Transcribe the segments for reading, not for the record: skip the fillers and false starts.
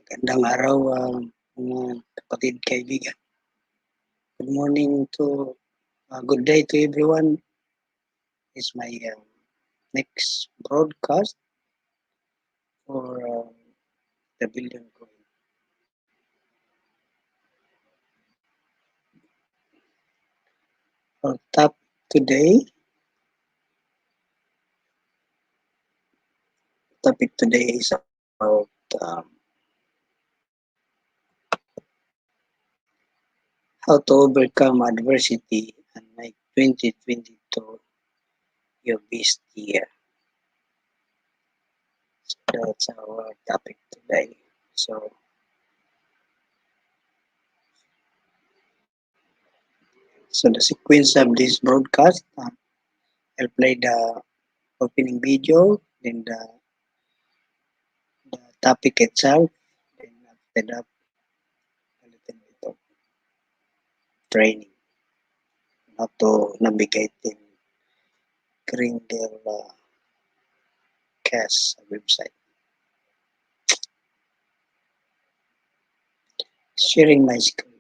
Magandang araw, mga kapatid, kaibigan. Good morning good day to everyone. It's my next broadcast for the Billion Coin. Our topic today is about how to overcome adversity and make 2022 your best year. So that's our topic today. So the sequence of this broadcast, I'll play the opening video, then the topic itself, then after that, a little bit of training, how to navigate in Kringle CAS website. Sharing my screen.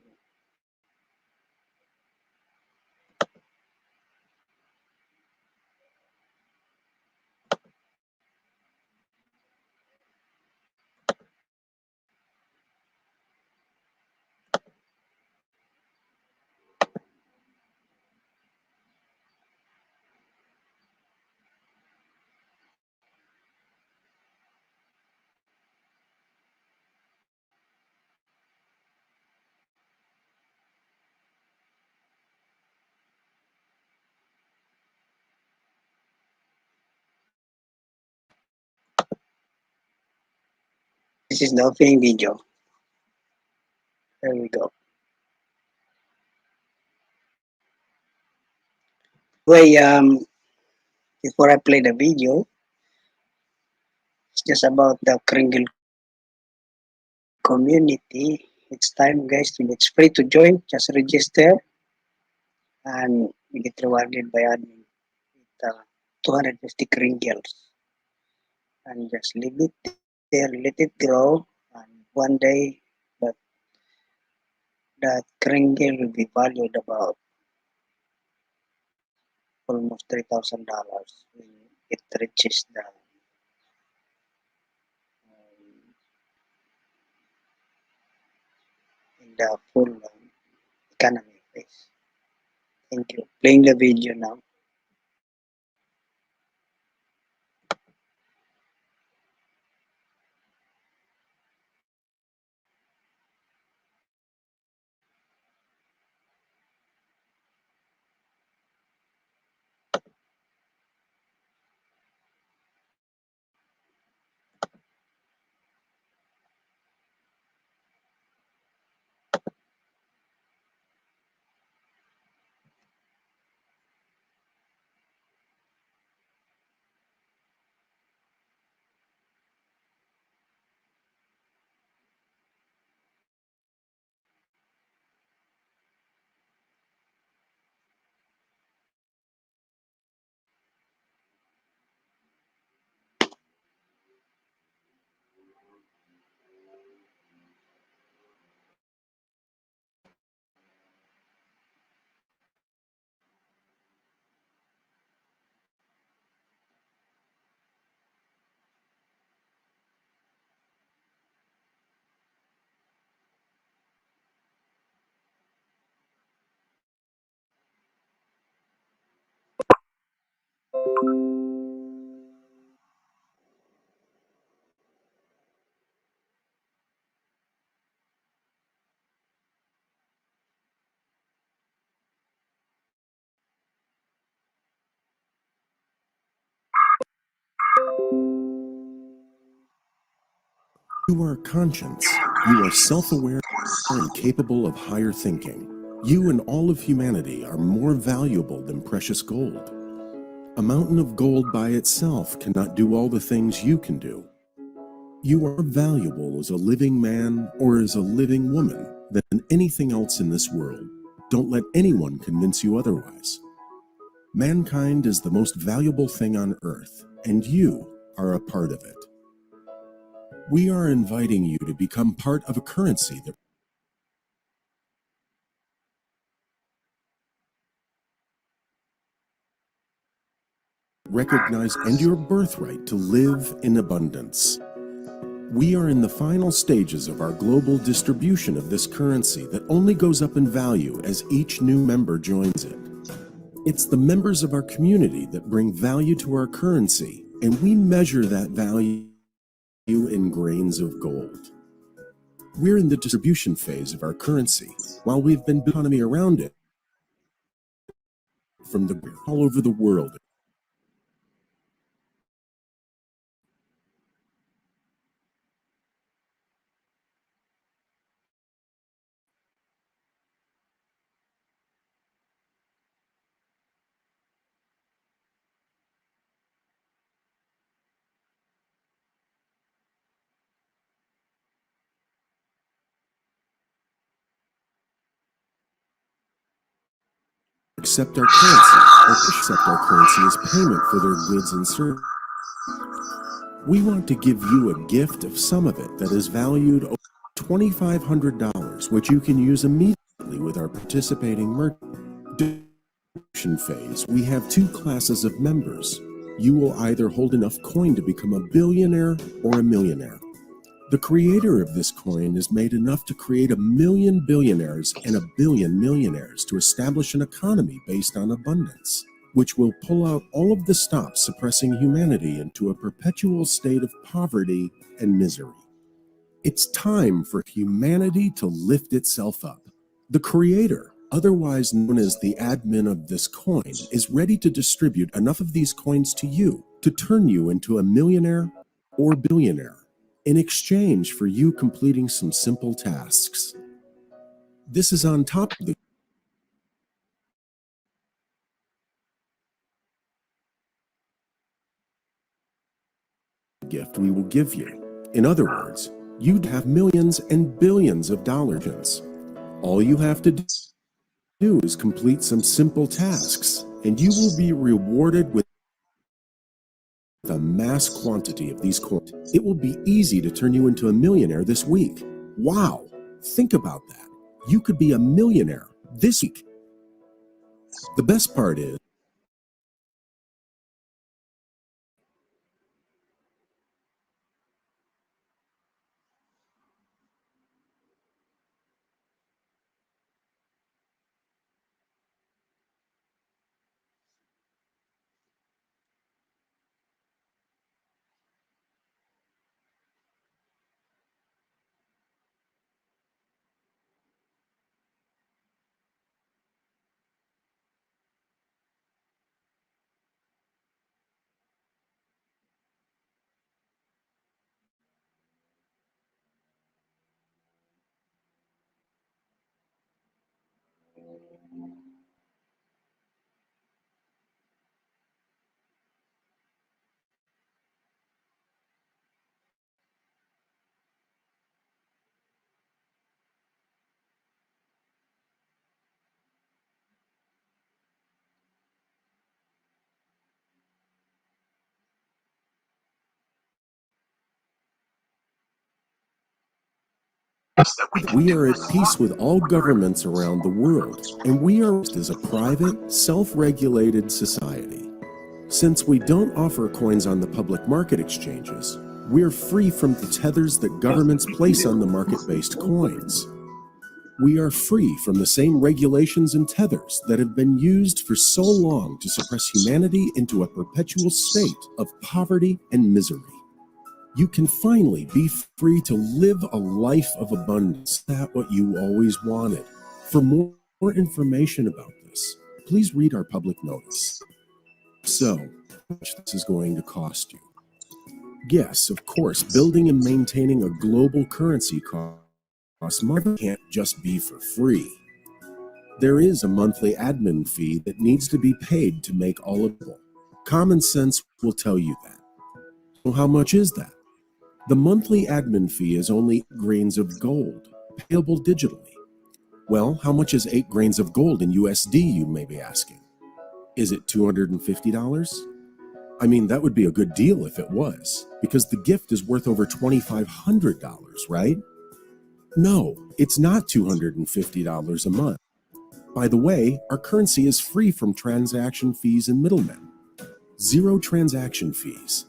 This is the opening video. There we go. Before I play the video, it's just about the Kringle community. It's time, guys, it's free to join. Just register and you get rewarded by admin with 250 Kringles. And just leave it there, let it grow, and one day that that kringle will be valued about almost $3,000 when it reaches in the full economy phase. Thank you. Playing the video now. You are conscious, you are self-aware and capable of higher thinking. You and all of humanity are more valuable than precious gold. A mountain of gold by itself cannot do all the things you can do. You are valuable as a living man or as a living woman than anything else in this world. Don't let anyone convince you otherwise. Mankind is the most valuable thing on earth, and you are a part of it. We are inviting you to become part of a currency that recognizes and your birthright to live in abundance. We are in the final stages of our global distribution of this currency that only goes up in value as each new member joins it. It's the members of our community that bring value to our currency, and we measure that value in grains of gold. We're in the distribution phase of our currency, while we've been building an economy around it from the all over the world. Accept our currency, or accept our currency as payment for their goods and services. We want to give you a gift of some of it that is valued over $2,500, which you can use immediately with our participating merchant. Distribution phase, we have two classes of members. You will either hold enough coin to become a billionaire or a millionaire. The creator of this coin has made enough to create 1 million billionaires and 1 billion millionaires to establish an economy based on abundance, which will pull out all of the stops suppressing humanity into a perpetual state of poverty and misery. It's time for humanity to lift itself up. The creator, otherwise known as the admin of this coin, is ready to distribute enough of these coins to you to turn you into a millionaire or billionaire in exchange for you completing some simple tasks. This is on top of the gift we will give you. In other words, you'd have millions and billions of dollars. All you have to do is complete some simple tasks, and you will be rewarded with a mass quantity of these coins. It will be easy to turn you into a millionaire this week. Wow! Think about that. You could be a millionaire this week. The best part is, we are at peace with all governments around the world, and we are as a private, self-regulated society. Since we don't offer coins on the public market exchanges, we're free from the tethers that governments place on the market-based coins. We are free from the same regulations and tethers that have been used for so long to suppress humanity into a perpetual state of poverty and misery. You can finally be free to live a life of abundance. That's what you always wanted. For more information about this, please read our public notice. So, how much this is going to cost you? Yes, of course, building and maintaining a global currency costs money. Can't just be for free. There is a monthly admin fee that needs to be paid to make all of it. Common sense will tell you that. So how much is that? The monthly admin fee is only 8 grains of gold, payable digitally. Well, how much is 8 grains of gold in USD, you may be asking? Is it $250? I mean, that would be a good deal if it was, because the gift is worth over $2,500, right? No, it's not $250 a month. By the way, our currency is free from transaction fees and middlemen. 0 transaction fees.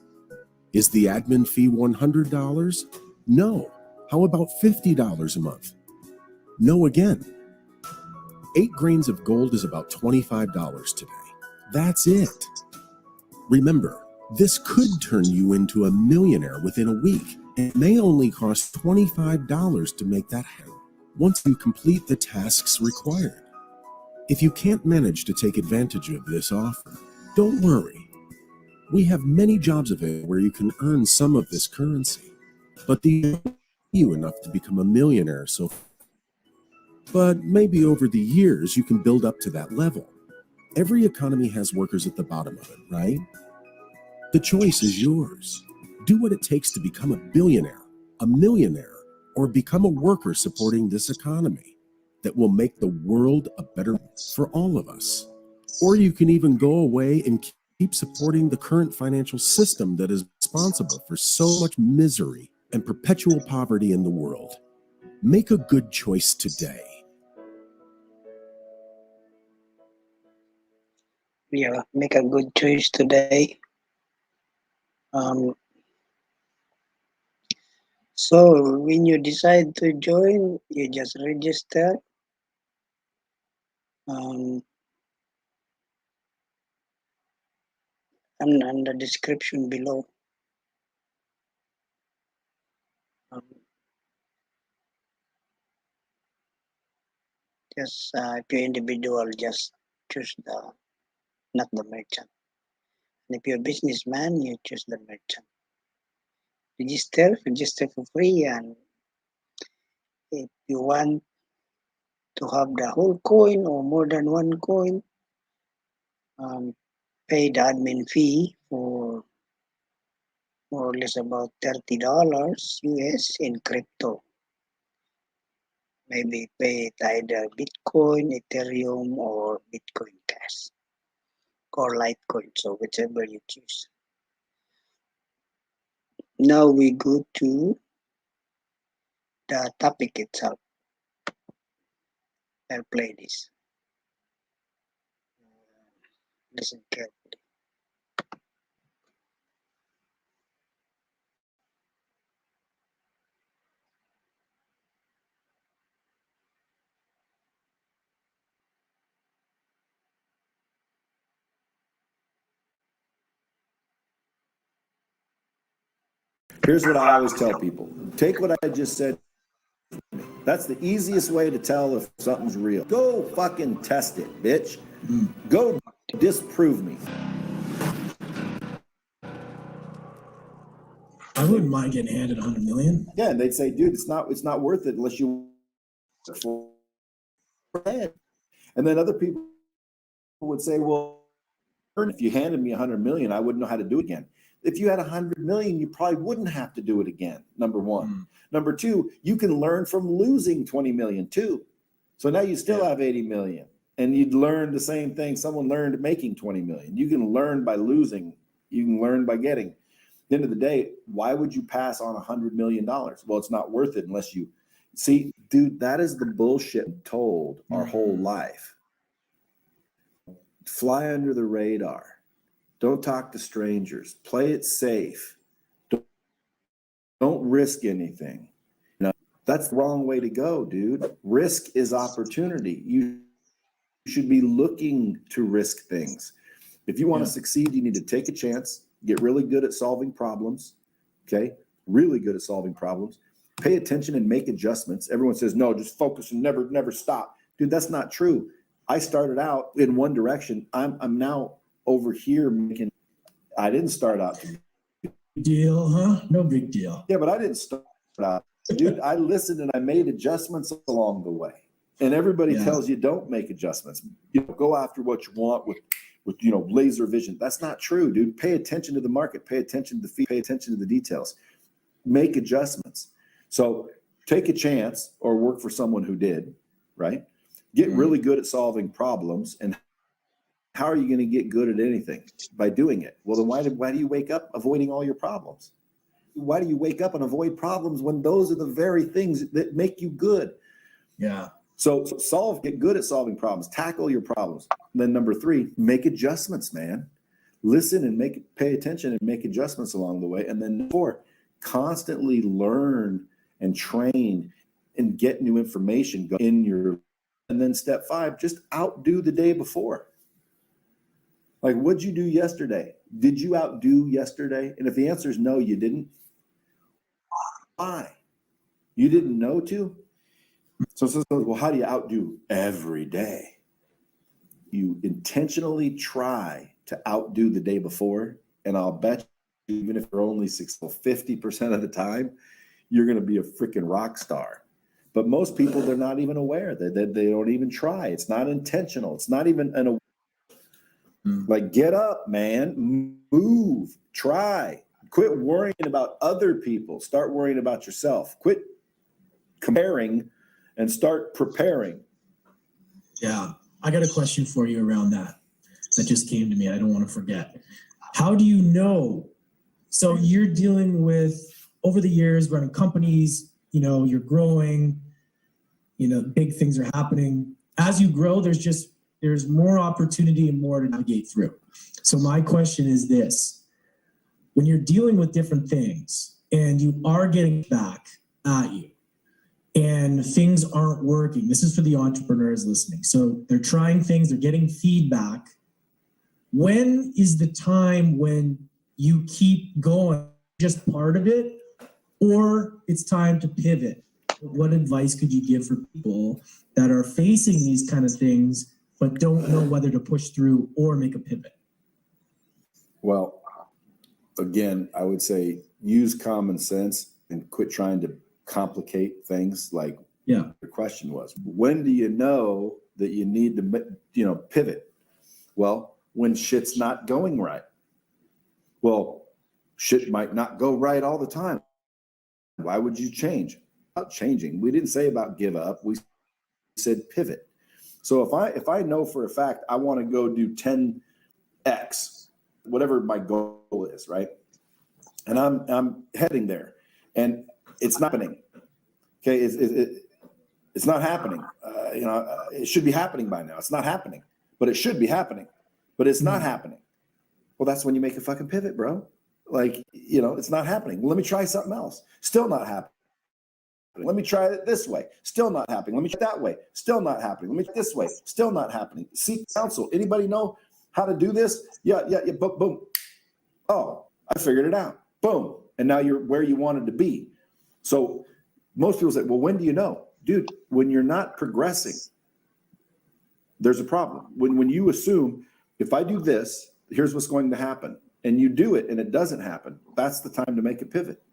Is the admin fee $100? No. How about $50 a month? No again. 8 grains of gold is about $25 today. That's it. Remember, this could turn you into a millionaire within a week. It may only cost $25 to make that happen once you complete the tasks required. If you can't manage to take advantage of this offer, don't worry. We have many jobs available where you can earn some of this currency, but the you enough to become a millionaire but maybe over the years you can build up to that level. Every economy has workers at the bottom of it, right? The choice is yours. Do what it takes to become a billionaire, a millionaire, or become a worker supporting this economy that will make the world a better for all of us. Or you can even go away and keep supporting the current financial system that is responsible for so much misery and perpetual poverty in the world. Make a good choice today. Yeah, make a good choice today. Um, so when you decide to join, you just register. Um, and the description below. Um, just if you're individual, just choose the not the merchant. And if you're a businessman, you choose the merchant. Register for free, and if you want to have the whole coin or more than one coin, pay the admin fee for more or less about $30 US in crypto. Maybe pay it either Bitcoin, Ethereum, or Bitcoin Cash, or Litecoin, so whichever you choose. Now we go to the topic itself. I'll play this. Listen carefully. Here's what I always tell people. Take what I just said. That's the easiest way to tell if something's real. Go fucking test it, bitch. Go disprove me. I wouldn't mind getting handed 100 million. Yeah, and they'd say, dude, it's not worth it unless you work for it. And then other people would say, well, if you handed me 100 million, I wouldn't know how to do it again. If you had 100 million, you probably wouldn't have to do it again. Number one. Number two, you can learn from losing 20 million too. So now you still have 80 million, and you'd learn the same thing someone learned making 20 million. You can learn by losing. You can learn by getting. At the end of the day, why would you pass on $100 million? Well, it's not worth it unless you see, dude, that is the bullshit told our whole life. Fly under the radar. Don't talk to strangers. Play it safe. Don't risk anything. That's the wrong way to go, dude. Risk is opportunity. You should be looking to risk things. If you want to succeed, you need to take a chance, get really good at solving problems. Okay? Really good at solving problems. Pay attention and make adjustments. Everyone says, no, just focus and never stop. Dude, that's not true. I started out in one direction. I'm now over here making. I didn't start out. Deal, huh? No big deal. Yeah, but I didn't start out. Dude, I listened and I made adjustments along the way. And everybody tells you don't make adjustments. You know, go after what you want with laser vision. That's not true, dude. Pay attention to the market. Pay attention to the fee. Pay attention to the details. Make adjustments. So take a chance or work for someone who did, right? Get really good at solving problems and how are you going to get good at anything? By doing it. Well, then why do you wake up avoiding all your problems? Why do you wake up and avoid problems when those are the very things that make you good? Yeah. So get good at solving problems, tackle your problems. And then number 3, make adjustments, man. Listen and pay attention and make adjustments along the way. And then 4, constantly learn and train and get new information in your. And then step 5, just outdo the day before. Like, what'd you do yesterday? Did you outdo yesterday? And if the answer is no, you didn't. Why? You didn't know to? So, well, how do you outdo every day? You intentionally try to outdo the day before, and I'll bet you, even if you're only 50% of the time, you're going to be a freaking rock star. But most people, they're not even aware that they don't even try. It's not intentional. It's not even like, get up, man, move, try, quit worrying about other people. Start worrying about yourself. Quit comparing and start preparing. Yeah. I got a question for you around that just came to me. I don't want to forget. How do you know? So you're dealing with, over the years, running companies, you're growing, big things are happening. As you grow, there's more opportunity and more to navigate through. So my question is this: when you're dealing with different things and you are getting back at you and things aren't working, this is for the entrepreneurs listening. So they're trying things, they're getting feedback. When is the time when you keep going, just part of it, or it's time to pivot? What advice could you give for people that are facing these kind of things but don't know whether to push through or make a pivot? Well, again, I would say use common sense and quit trying to complicate things. Like, the question was, when do you know that you need to, pivot? Well, when shit's not going right. Well, shit might not go right all the time. Why would you change? About changing. We didn't say about give up. We said pivot. So if I know for a fact I want to go do 10x, whatever my goal is, right? And I'm heading there, and it's not happening. Okay, it's not happening. It should be happening by now. It's not happening, but it should be happening, but it's not happening. Well, that's when you make a fucking pivot, bro. Like, it's not happening. Well, let me try something else. Still not happening. Let me try it this way. Still not happening. Let me try it that way. Still not happening. Let me try it this way. Still not happening. Seek counsel. Anybody know how to do this? Yeah. Boom. Oh, I figured it out. Boom. And now you're where you wanted to be. So most people say, well, when do you know? Dude, when you're not progressing, there's a problem. When you assume, if I do this, here's what's going to happen, and you do it and it doesn't happen, that's the time to make a pivot.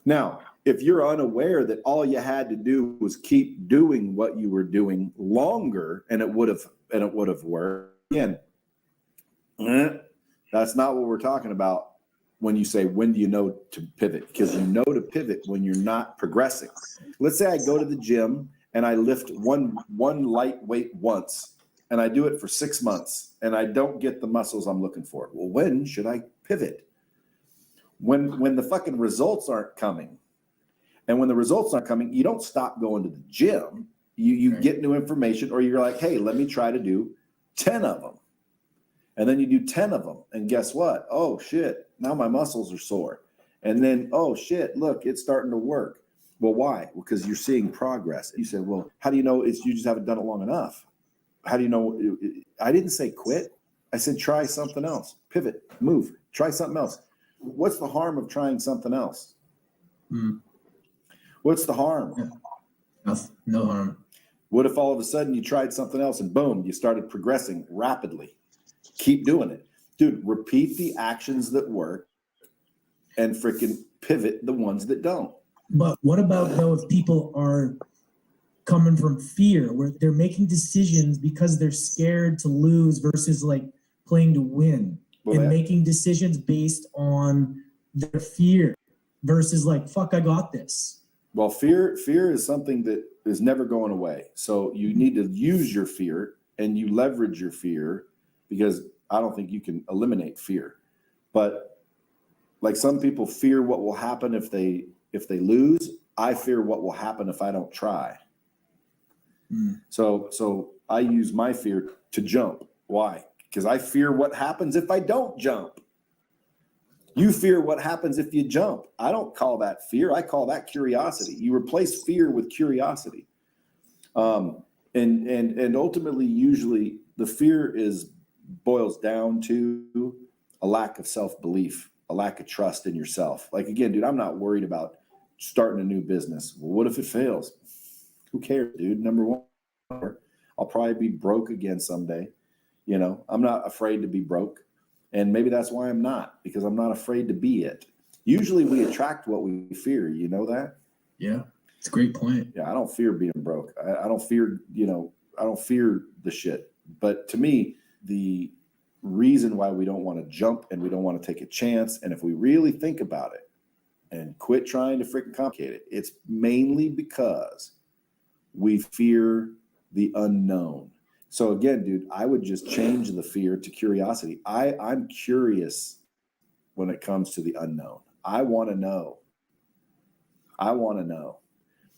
Now, if you're unaware that all you had to do was keep doing what you were doing longer and it would have worked, again, that's not what we're talking about when you say, when do you know to pivot? Because you know to pivot when you're not progressing. Let's say I go to the gym and I lift one light weight once, and I do it for 6 months and I don't get the muscles I'm looking for. Well, when should I pivot? When the fucking results aren't coming. And when the results aren't coming, you don't stop going to the gym. You get new information, or you're like, hey, let me try to do 10 of them. And then you do 10 of them. And guess what? Oh, shit. Now my muscles are sore. And then, oh, shit, look, it's starting to work. Well, why? Because you're seeing progress. You said, well, how do you know you just haven't done it long enough? How do you know? I didn't say quit. I said try something else. Pivot, move, try something else. What's the harm of trying something else? What's the harm? No harm. What if all of a sudden you tried something else and boom, you started progressing rapidly? Keep doing it. Dude, repeat the actions that work and freaking pivot the ones that don't. But what about, though, if people are coming from fear, where they're making decisions because they're scared to lose versus like playing to win, and making decisions based on their fear versus like, fuck, I got this? Well, fear is something that is never going away. So you need to use your fear and you leverage your fear, because I don't think you can eliminate fear. But like some people fear what will happen if they lose. I fear what will happen if I don't try. So I use my fear to jump. Why? Because I fear what happens if I don't jump. You fear what happens if you jump. I don't call that fear. I call that curiosity. You replace fear with curiosity. And ultimately, usually the fear boils down to a lack of self-belief, a lack of trust in yourself. Like, again, dude, I'm not worried about starting a new business. Well, what if it fails? Who cares, dude? Number one, I'll probably be broke again someday. You know, I'm not afraid to be broke. And maybe that's why I'm not, because I'm not afraid to be it. Usually we attract what we fear. You know that? Yeah, it's a great point. Yeah, I don't fear being broke. I don't fear, I don't fear the shit. But to me, the reason why we don't want to jump and we don't want to take a chance, and if we really think about it and quit trying to freaking complicate it, it's mainly because we fear the unknown. So again, dude, I would just change the fear to curiosity. I'm curious when it comes to the unknown. I want to know.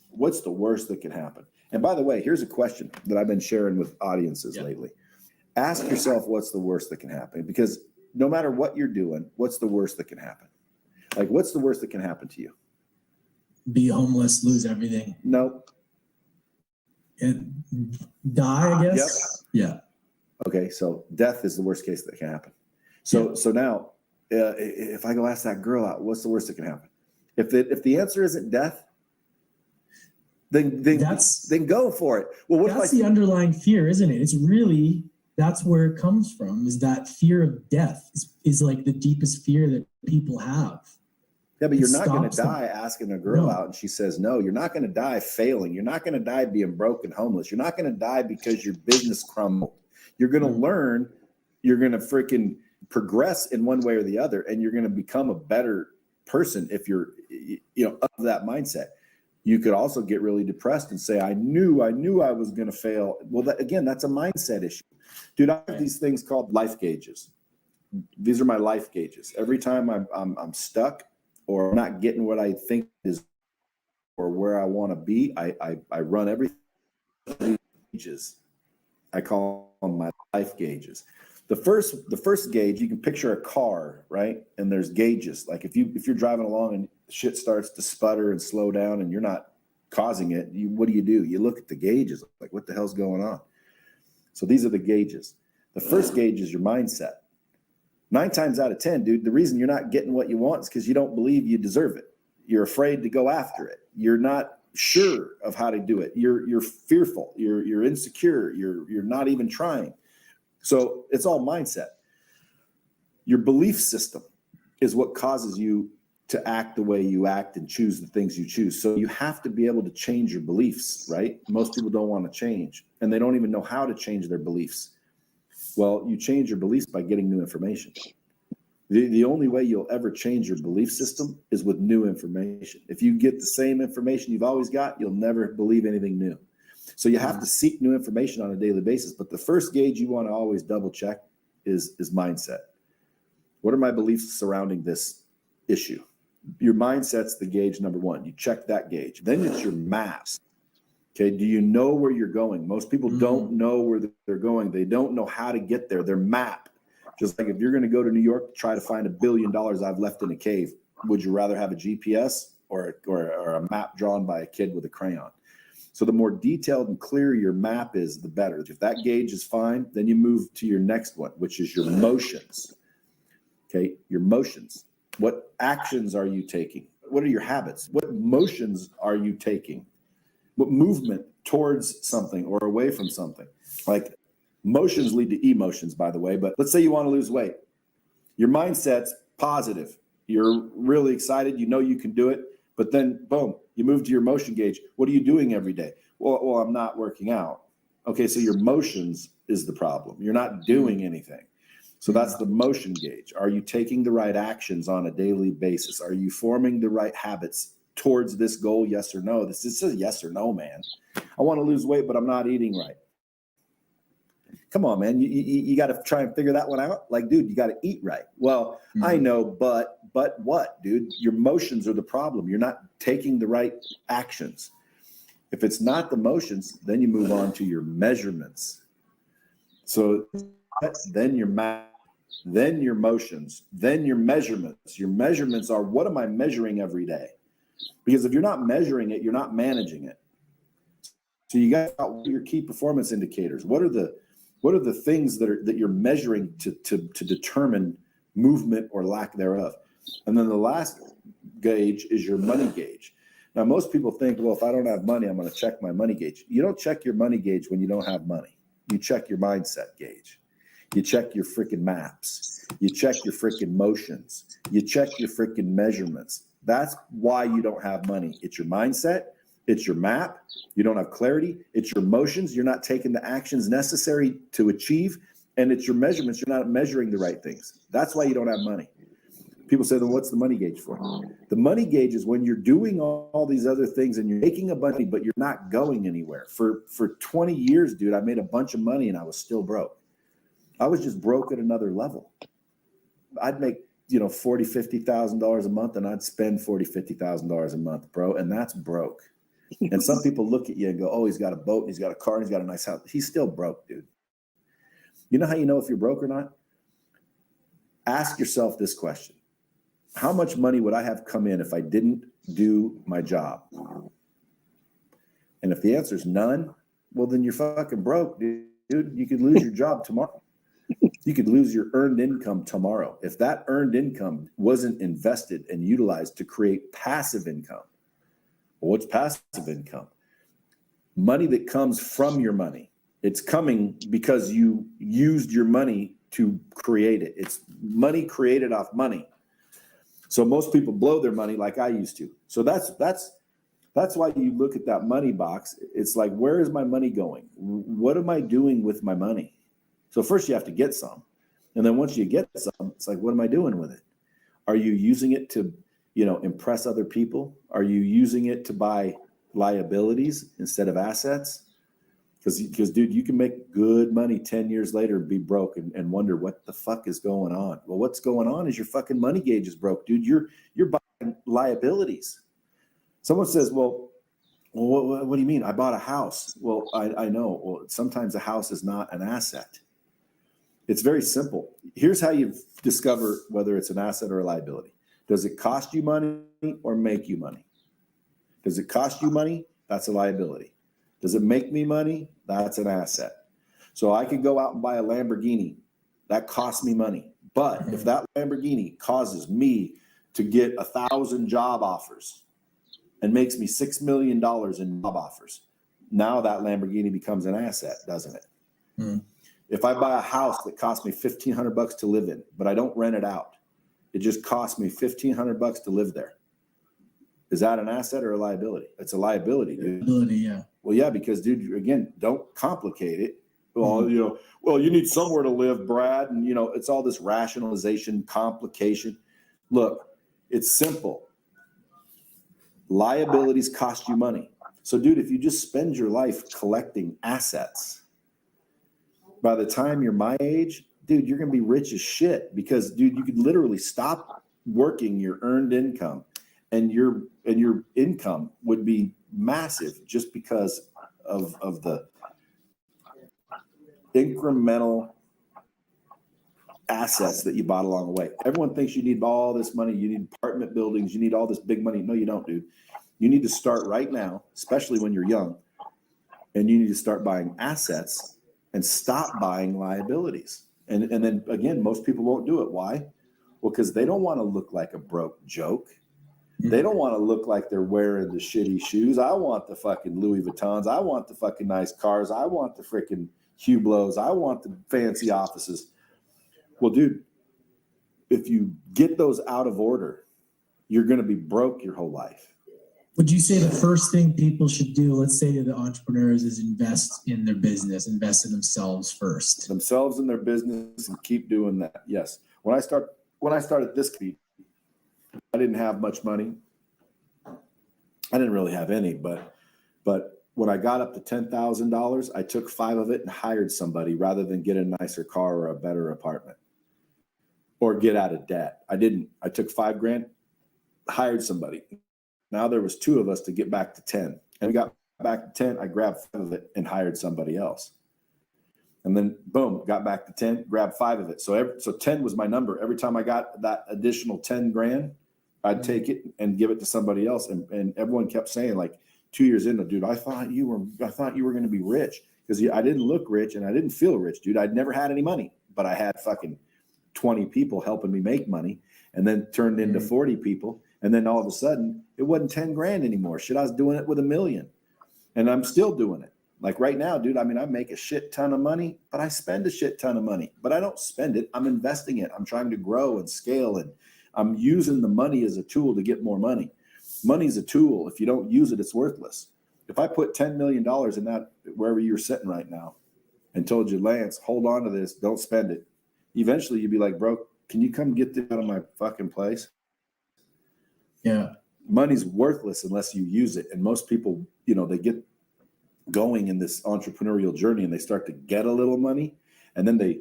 What's the worst that can happen? And by the way, here's a question that I've been sharing with audiences lately. Ask yourself, what's the worst that can happen? Because no matter what you're doing, what's the worst that can happen? Like, what's the worst that can happen to you? Be homeless, lose everything. Nope. And die, I guess. Yep. Yeah. Okay, so death is the worst case that can happen. So now, if I go ask that girl out, what's the worst that can happen? If the answer isn't death, then go for it. Well, that's the underlying fear, isn't it? It's really, that's where it comes from, is that fear of death is like the deepest fear that people have. Yeah, but you're not going to die asking a girl out and she says no. You're not going to die failing. You're not going to die being broke and homeless. You're not going to die because your business crumbled. You're going to learn. You're going to freaking progress in one way or the other, and you're going to become a better person if you're, of that mindset. You could also get really depressed and say, I knew I was going to fail. Well, that's a mindset issue. Dude, I have these things called life gauges. These are my life gauges. Every time I'm stuck or not getting what I think is or where I want to be, I run everything gauges. I call them my life gauges. The first gauge, you can picture a car, right? And there's gauges. Like if you're driving along and shit starts to sputter and slow down and you're not causing it, what do? You look at the gauges, like what the hell's going on? So these are the gauges. The first gauge is your mindset. 9 times out of 10, dude, the reason you're not getting what you want is because you don't believe you deserve it. You're afraid to go after it. You're not sure of how to do it. You're fearful. You're insecure. You're not even trying. So it's all mindset. Your belief system is what causes you to act the way you act and choose the things you choose. So you have to be able to change your beliefs, right? Most people don't want to change, and they don't even know how to change their beliefs. Well, you change your beliefs by getting new information. The only way you'll ever change your belief system is with new information. If you get the same information you've always got, you'll never believe anything new. So you have to seek new information on a daily basis. But the first gauge you want to always double check is mindset. What are my beliefs surrounding this issue? Your mindset's the gauge number one. You check that gauge. Then it's your maps. Okay, do you know where you're going? Most people don't know where they're going. They don't know how to get there. Their map. Just like if you're going to go to New York to try to find $1 billion I've left in a cave, would you rather have a GPS or a map drawn by a kid with a crayon? So the more detailed and clear your map is, the better. If that gauge is fine, then you move to your next one, which is your motions. Okay, your motions. What actions are you taking? What are your habits? What motions are you taking? What movement towards something or away from something? Like motions lead to emotions, by the way. But let's say you want to lose weight. Your mindset's positive. You're really excited. You know you can do it. But then, boom, you move to your motion gauge. What are you doing every day? Well, I'm not working out. Okay, so your motions is the problem. You're not doing anything. So that's the motion gauge. Are you taking the right actions on a daily basis? Are you forming the right habits towards this goal? Yes or no? This is a yes or no, man. I want to lose weight, but I'm not eating right. Come on, man. You got to try and figure that one out. Like, dude, you got to eat right. Well, I know, but what, dude? Your motions are the problem. You're not taking the right actions. If it's not the motions, then you move on to your measurements. So then your math, then your motions, then your measurements. Your measurements are, what am I measuring every day? Because if you're not measuring it, you're not managing it. So you got your key performance indicators. What are the things that you're measuring to determine movement or lack thereof? And then the last gauge is your money gauge. Now, most people think, well, if I don't have money, I'm going to check my money gauge. You don't check your money gauge when you don't have money. You check your mindset gauge. You check your freaking maps. You check your freaking motions. You check your freaking measurements. That's why you don't have money. It's your mindset. It's your map. You don't have clarity. It's your motions. You're not taking the actions necessary to achieve. And it's your measurements. You're not measuring the right things. That's why you don't have money. People say, then what's the money gauge for? The money gauge is when you're doing all these other things and you're making a bunch of money, but you're not going anywhere. For 20 years, dude, I made a bunch of money and I was still broke. I was just broke at another level. I'd make, $40,000, $50,000 a month, and I'd spend $40,000, $50,000 a month, bro. And that's broke. And some people look at you and go, oh, he's got a boat, and he's got a car, and he's got a nice house. He's still broke, dude. You know how you know if you're broke or not? Ask yourself this question. How much money would I have come in if I didn't do my job? And if the answer is none, well, then you're fucking broke, dude. You could lose your job tomorrow. You could lose your earned income tomorrow. If that earned income wasn't invested and utilized to create passive income. Well, what's passive income? Money that comes from your money. It's coming because you used your money to create it. It's money created off money. So most people blow their money like I used to. So that's why you look at that money box. It's like, where is my money going? What am I doing with my money? So first you have to get some. And then once you get some, it's like, what am I doing with it? Are you using it to, impress other people? Are you using it to buy liabilities instead of assets? Because dude, you can make good money 10 years later and be broke and wonder what the fuck is going on. Well, what's going on is your fucking money gauge is broke, dude. You're buying liabilities. Someone says, well, what do you mean? I bought a house. Well, I know. Well, sometimes a house is not an asset. It's very simple. Here's how you discover whether it's an asset or a liability. Does it cost you money or make you money? Does it cost you money? That's a liability. Does it make me money? That's an asset. So I could go out and buy a Lamborghini. That costs me money. But if that Lamborghini causes me to get 1,000 job offers and makes me $6 million in job offers, now that Lamborghini becomes an asset, doesn't it? Mm. If I buy a house that costs me $1,500 to live in, but I don't rent it out, it just costs me $1,500 to live there. Is that an asset or a liability? It's a liability, dude. Liability, yeah. Well, yeah, because, dude, again, don't complicate it. Well, you need somewhere to live, Brad. And, it's all this rationalization, complication. Look, it's simple. Liabilities cost you money. So, dude, if you just spend your life collecting assets, by the time you're my age, dude, you're going to be rich as shit because, dude, you could literally stop working your earned income and your income would be massive just because of the incremental assets that you bought along the way. Everyone thinks you need all this money. You need apartment buildings. You need all this big money. No, you don't, dude. You need to start right now, especially when you're young, and you need to start buying assets and stop buying liabilities. And then again, most people won't do it. Why? Well, because they don't want to look like a broke joke. They don't want to look like they're wearing the shitty shoes. I want the fucking Louis Vuittons. I want the fucking nice cars. I want the freaking Hublots. I want the fancy offices. Well, dude, if you get those out of order, you're going to be broke your whole life. Would you say the first thing people should do, let's say to the entrepreneurs, is invest in their business, invest in themselves first? Themselves in their business and keep doing that. Yes. When I started this company, I didn't have much money. I didn't really have any, but when I got up to $10,000, I took 5 of it and hired somebody rather than get a nicer car or a better apartment or get out of debt. I didn't. I took $5,000, hired somebody. Now there was 2 of us to get back to 10. And we got back to 10. I grabbed 5 of it and hired somebody else. And then boom, got back to 10, grabbed 5 of it. So 10 was my number. Every time I got that additional $10,000, I'd take it and give it to somebody else. And everyone kept saying, like, 2 years in, dude, I thought you were going to be rich, because I didn't look rich and I didn't feel rich, dude. I'd never had any money, but I had fucking 20 people helping me make money, and then turned into 40 people. And then all of a sudden it wasn't 10 grand anymore. Shit, I was doing it with $1 million, and I'm still doing it. Like right now, dude, I mean, I make a shit ton of money, but I spend a shit ton of money, but I don't spend it. I'm investing it. I'm trying to grow and scale, and I'm using the money as a tool to get more money. Money's a tool. If you don't use it, it's worthless. If I put $10 million in that, wherever you're sitting right now, and told you, Lance, hold on to this, don't spend it, eventually you'd be like, bro, can you come get this out of my fucking place? Yeah. Money's worthless unless you use it. And most people, they get going in this entrepreneurial journey and they start to get a little money, and then they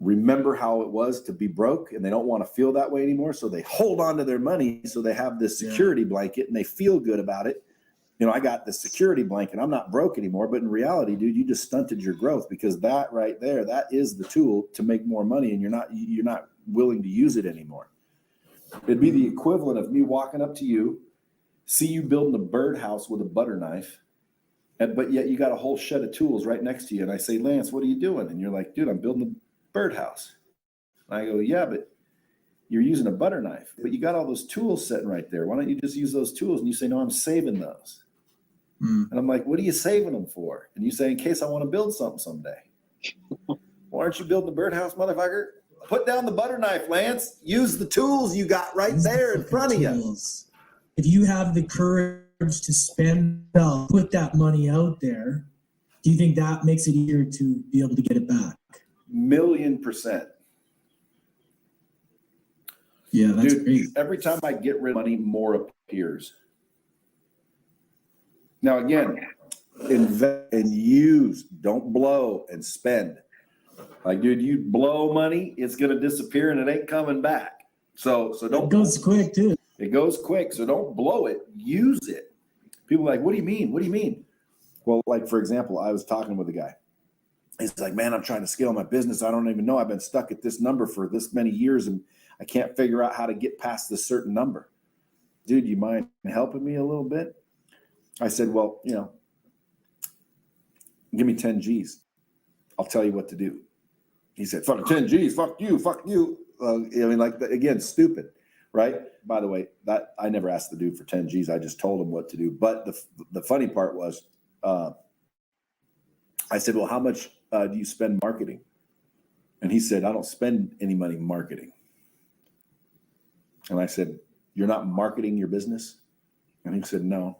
remember how it was to be broke, and they don't want to feel that way anymore. So they hold on to their money. So they have this security blanket and they feel good about it. I got this security blanket. I'm not broke anymore. But in reality, dude, you just stunted your growth, because that right there, that is the tool to make more money, and you're not willing to use it anymore. It'd be the equivalent of me walking up to you, see you building a birdhouse with a butter knife, but yet you got a whole shed of tools right next to you. And I say, Lance, what are you doing? And you're like, dude, I'm building a birdhouse. And I go, yeah, but you're using a butter knife, but you got all those tools sitting right there. Why don't you just use those tools? And you say, no, I'm saving those. And I'm like, what are you saving them for? And you say, in case I want to build something someday. Why aren't you building a birdhouse, motherfucker? Put down the butter knife, Lance. Use the tools you got right there in front of you. If you have the courage to spend, put that money out there, do you think that makes it easier to be able to get it back? 1,000,000%. Yeah, that's Dude, great. every time I get rid of money, more appears. Now, again, invest and use, don't blow and spend. Like, dude, you blow money, it's going to disappear and it ain't coming back. So don't. It goes quick too. It goes quick. So don't blow it. Use it. People are like, what do you mean? What do you mean? Well, like, for example, I was talking with a guy. He's like, man, I'm trying to scale my business. I don't even know. I've been stuck at this number for this many years, and I can't figure out how to get past this certain number. Dude, you mind helping me a little bit? I said, well, give me 10 G's. I'll tell you what to do. He said, fuck 10 G's, fuck you. Again, stupid, right? By the way, that I never asked the dude for 10 G's. I just told him what to do. But the funny part was, I said, well, how much do you spend marketing? And he said, I don't spend any money marketing. And I said, you're not marketing your business? And he said, no.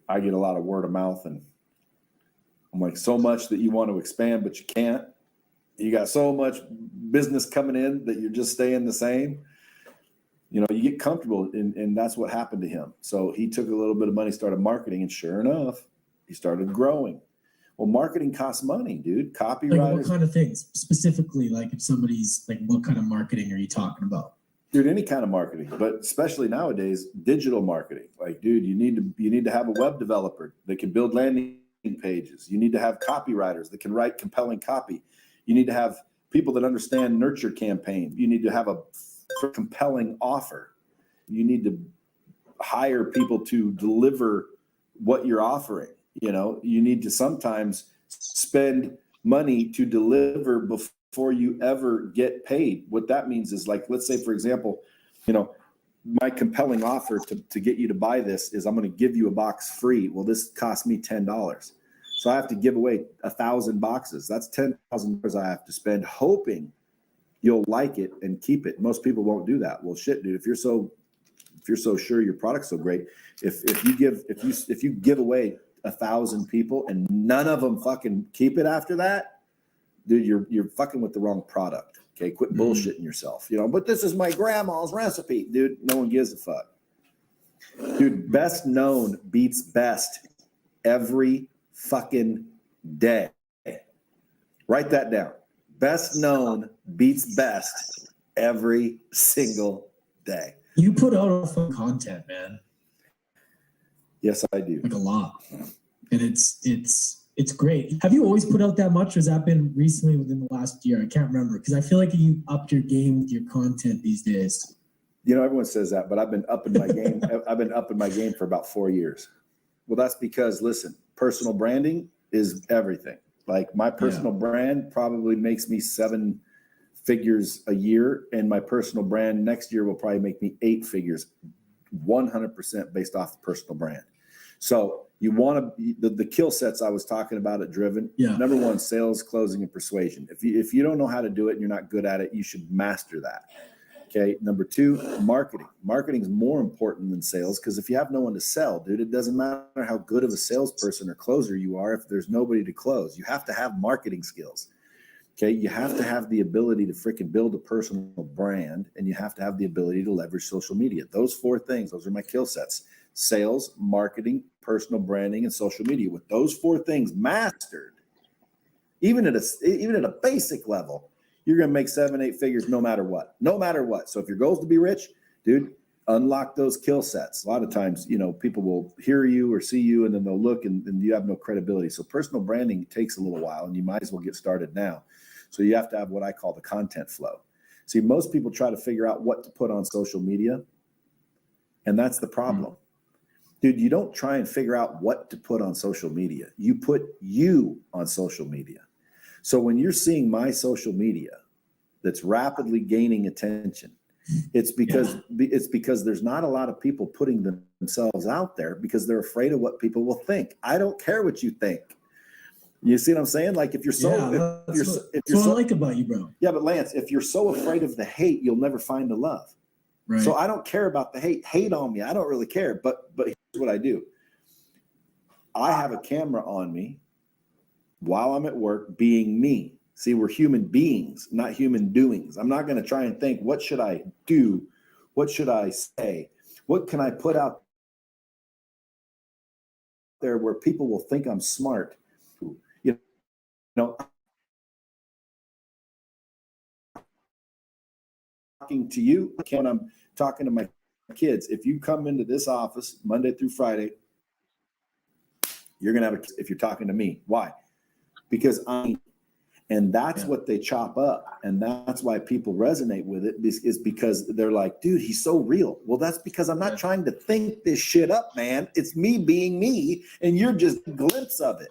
I get a lot of word of mouth, and I'm like, so much that you want to expand, but you can't. You got so much business coming in that you're just staying the same. You get comfortable, and that's what happened to him. So he took a little bit of money, started marketing, and sure enough, he started growing. Well, marketing costs money, dude. Copywriters. Like what kind of things? Specifically, like if somebody's like, what kind of marketing are you talking about? Dude, any kind of marketing, but especially nowadays, digital marketing. Like, dude, you need to have a web developer that can build landing pages. You need to have copywriters that can write compelling copy. You need to have people that understand nurture campaign. You need to have a compelling offer. You need to hire people to deliver what you're offering. You need to sometimes spend money to deliver before you ever get paid. What that means is, like, let's say, for example, my compelling offer to get you to buy this is I'm going to give you a box free. Well, this cost me $10. So I have to give away 1,000 boxes. That's $10,000 I have to spend hoping you'll like it and keep it. Most people won't do that. Well, shit, dude, if you're so sure your product's so great, if you give away 1,000 people and none of them fucking keep it after that, dude, you're fucking with the wrong product. Okay, quit bullshitting yourself. But this is my grandma's recipe, dude. No one gives a fuck. Dude, best known beats best every fucking day. Write that down. Best known beats best every single day. You put out fun content, man. Yes, I do. Like a lot. And it's great. Have you always put out that much, or has that been recently within the last year? I can't remember, because I feel like you upped your game with your content these days. You know, everyone says that, but I've been upping my game. I've been upping my game for about 4 years. Well, that's because, listen, personal branding is everything. Like my personal brand probably makes me 7 figures a year, and my personal brand next year will probably make me 8 figures, 100% based off the personal brand. So you want to the kill sets I was talking about at Driven. Yeah. Number 1, sales, closing, and persuasion. If you don't know how to do it and you're not good at it, you should master that. Okay. Number 2, marketing. Marketing is more important than sales, because if you have no one to sell, dude, it doesn't matter how good of a salesperson or closer you are if there's nobody to close. You have to have marketing skills. Okay. You have to have the ability to freaking build a personal brand, and you have to have the ability to leverage social media. Those 4 things, those are my kill sets: sales, marketing, personal branding, and social media. With those 4 things mastered, even at a basic level, you're going to make 7, 8 figures no matter what. So if your goal is to be rich, dude, unlock those kill sets. A lot of times, you know, people will hear you or see you, and then they'll look and you have no credibility. So personal branding takes a little while, and you might as well get started now. So you have to have what I call the content flow. See, most people try to figure out what to put on social media, and that's the problem. Dude, you don't try and figure out what to put on social media. You put you on social media. So when you're seeing my social media that's rapidly gaining attention, it's because there's not a lot of people putting themselves out there because they're afraid of what people will think. I don't care what you think. You see what I'm saying? Like if you're so, if you're so, I like about you, bro. Yeah, but Lance, if you're so afraid of the hate, you'll never find the love. Right. So I don't care about the hate. Hate on me. I don't really care. But here's what I do. I have a camera on me while I'm at work being me. See, we're human beings, not human doings. I'm not going to try and think, what should I do? What should I say? What can I put out there where people will think I'm smart? You know, talking to you when I'm talking to my kids. If you come into this office Monday through Friday, you're going to have if you're talking to me. Why? Because and that's what they chop up. And that's why people resonate with it, is because they're like, dude, he's so real. Well, that's because I'm not trying to think this shit up, man. It's me being me, and you're just a glimpse of it.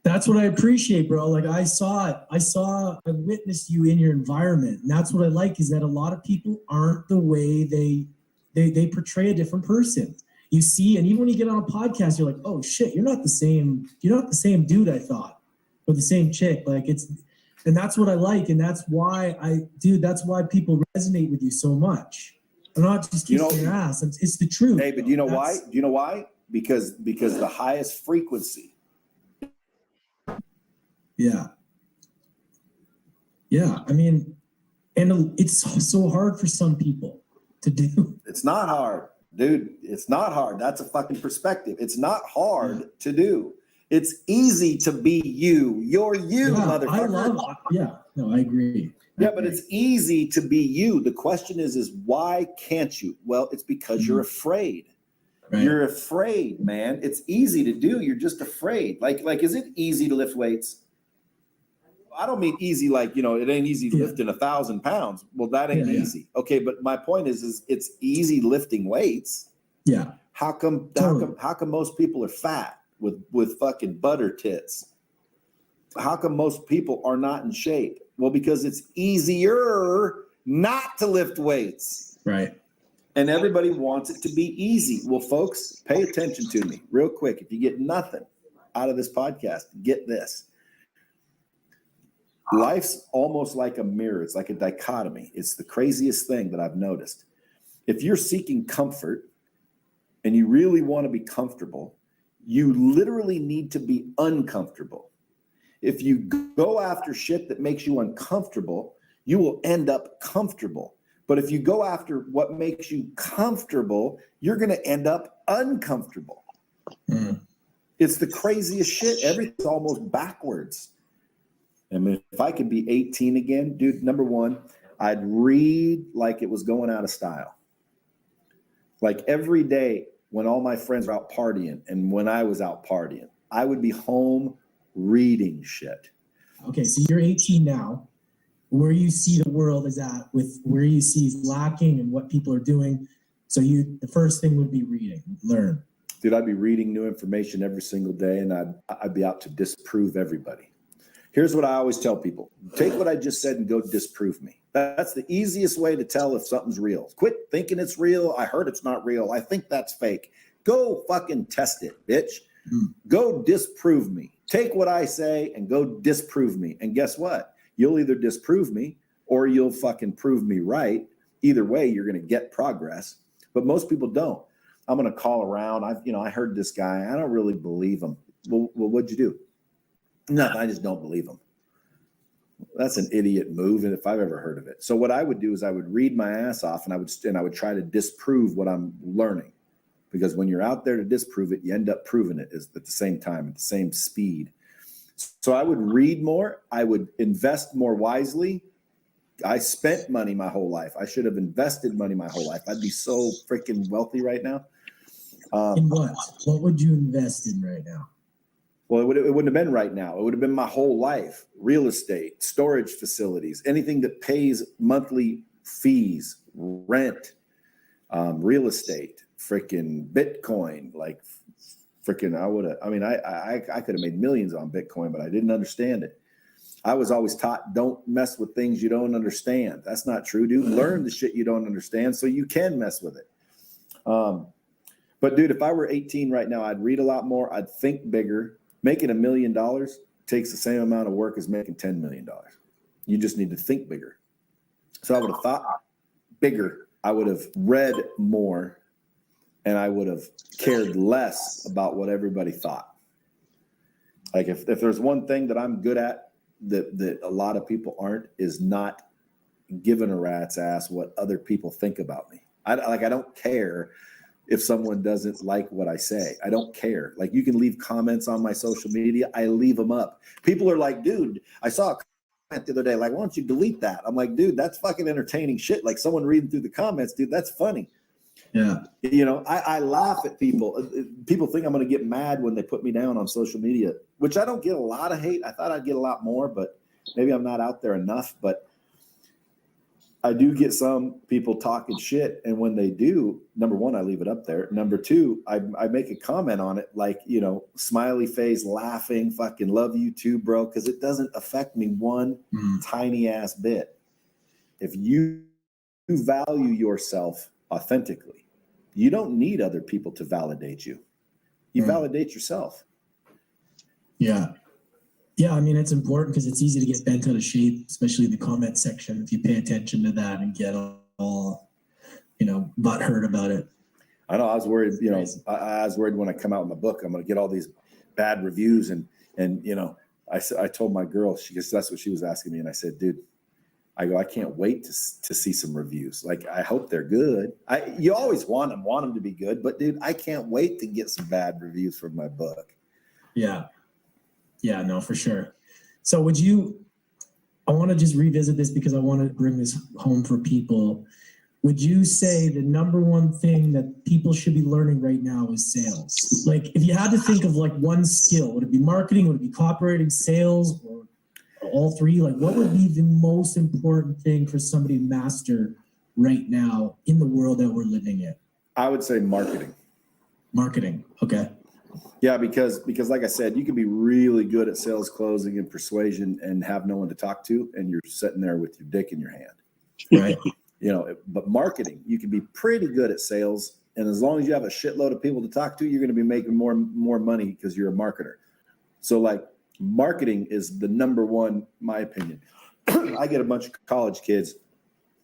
That's what I appreciate, bro. Like I saw it. I witnessed you in your environment. And that's what I like, is that a lot of people aren't the way they portray a different person. You see, and even when you get on a podcast, you're like, oh shit, you're not the same dude I thought. Or the same chick. Like and that's what I like. And that's why that's why people resonate with you so much. I'm not just kissing your ass. It's the truth. Hey, but do you know why? Do you know why? Because the highest frequency. Yeah. Yeah. I mean, and it's so hard for some people to do. It's not hard, dude. It's not hard. That's a fucking perspective. It's not hard to do. It's easy to be you. You're you, motherfucker. I agree. But it's easy to be you. The question is why can't you? Well, it's because you're afraid. Right. You're afraid, man. It's easy to do. You're just afraid. Like, is it easy to lift weights? I don't mean easy like, it ain't easy lifting 1,000 pounds. Well, that ain't easy. Okay, but my point is it's easy lifting weights. Yeah. How come most people are fat with fucking butter tits? How come most people are not in shape? Well, because it's easier not to lift weights. Right. And everybody wants it to be easy. Well, folks, pay attention to me real quick. If you get nothing out of this podcast, get this. Life's almost like a mirror. It's like a dichotomy. It's the craziest thing that I've noticed. If you're seeking comfort and you really want to be comfortable, you literally need to be uncomfortable. If you go after shit that makes you uncomfortable, you will end up comfortable. But if you go after what makes you comfortable, you're going to end up uncomfortable. It's the craziest shit. Everything's almost backwards. I mean, if I could be 18 again, dude, number one, I'd read like it was going out of style. Like every day when all my friends were out partying and when I was out partying, I would be home reading shit. Okay, so you're 18 now. Where you see the world is at with where you see is lacking and what people are doing. So the first thing would be reading, learn. Dude, I'd be reading new information every single day, and I'd be out to disprove everybody. Here's what I always tell people. Take what I just said and go disprove me. That's the easiest way to tell if something's real. Quit thinking it's real. I heard it's not real. I think that's fake. Go fucking test it, bitch. Go disprove me. Take what I say and go disprove me. And guess what? You'll either disprove me or you'll fucking prove me right. Either way, you're going to get progress. But most people don't. I'm going to call around. I heard this guy. I don't really believe him. Well, what'd you do? Nothing. I just don't believe him. That's an idiot move, and if I've ever heard of it. So what I would do is I would read my ass off, and I would try to disprove what I'm learning, because when you're out there to disprove it, you end up proving it at the same time, at the same speed. So I would read more. I would invest more wisely. I spent money my whole life. I should have invested money my whole life. I'd be so freaking wealthy right now. In what? What would you invest in right now? Well, it wouldn't have been right now. It would have been my whole life. Real estate, storage facilities, anything that pays monthly fees, rent, real estate, freaking Bitcoin, like freaking I could have made millions on Bitcoin, but I didn't understand it. I was always taught, don't mess with things you don't understand. That's not true, dude. Learn the shit you don't understand so you can mess with it. But dude, if I were 18 right now, I'd read a lot more. I'd think bigger. Making $1 million takes the same amount of work as making $10 million. You just need to think bigger. So I would have thought bigger. I would have read more, and I would have cared less about what everybody thought. Like if there's one thing that I'm good at that a lot of people aren't, is not giving a rat's ass what other people think about me. I don't care if someone doesn't like what I say. I don't care. Like, you can leave comments on my social media. I leave them up. People are like, dude, I saw a comment the other day. Like, why don't you delete that? I'm like, dude, that's fucking entertaining shit. Like, someone reading through the comments, dude, that's funny. Yeah. I laugh at people. People think I'm going to get mad when they put me down on social media, which I don't get a lot of hate. I thought I'd get a lot more, but maybe I'm not out there enough. But I do get some people talking shit. And when they do, number one, I leave it up there. Number two, I make a comment on it, like, smiley face, laughing, fucking love you too, bro. Cause it doesn't affect me one tiny ass bit. If you value yourself authentically, you don't need other people to validate you. You validate yourself. Yeah. Yeah, I mean, it's important because it's easy to get bent out of shape, especially in the comment section, if you pay attention to that and get all butthurt about it. I know. I was worried, I was worried when I come out with my book, I'm going to get all these bad reviews. And I told my girl, she goes, that's what she was asking me. And I said, dude, I can't wait to see some reviews. Like, I hope they're good. You always want them to be good, but dude, I can't wait to get some bad reviews from my book. Yeah. Yeah, no, for sure. So I want to just revisit this because I want to bring this home for people. Would you say the number one thing that people should be learning right now is sales? Like, if you had to think of like one skill, would it be marketing? Would it be copywriting, sales, or all three? Like, what would be the most important thing for somebody to master right now in the world that we're living in? I would say marketing. Marketing. Okay. Yeah, because like I said, you can be really good at sales, closing, and persuasion and have no one to talk to, and you're sitting there with your dick in your hand. Right. But marketing, you can be pretty good at sales, and as long as you have a shitload of people to talk to, you're going to be making more money because you're a marketer. So, like, marketing is the number one, my opinion. I get a bunch of college kids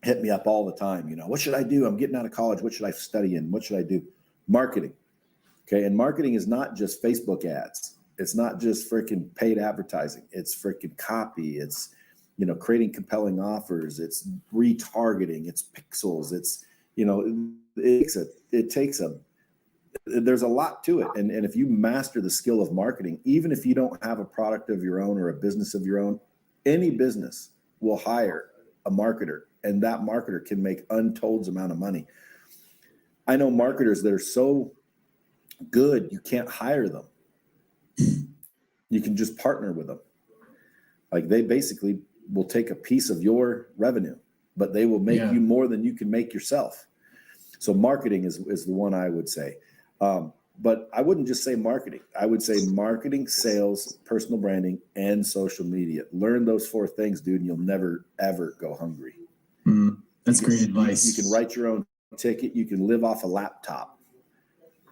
hit me up all the time. What should I do? I'm getting out of college. What should I study in? What should I do? Marketing. Okay. And marketing is not just Facebook ads. It's not just freaking paid advertising. It's freaking copy. It's, creating compelling offers. It's retargeting. It's pixels. It's, it takes a there's a lot to it. And if you master the skill of marketing, even if you don't have a product of your own or a business of your own, any business will hire a marketer, and that marketer can make untold amount of money. I know marketers that are so good, you can't hire them. You can just partner with them. Like they basically will take a piece of your revenue, but they will make you more than you can make yourself. So marketing is the one I would say. But I wouldn't just say marketing. I would say marketing, sales, personal branding, and social media. Learn those 4 things, dude, and you'll never, ever go hungry. That's great advice. You can write your own ticket. You can live off a laptop.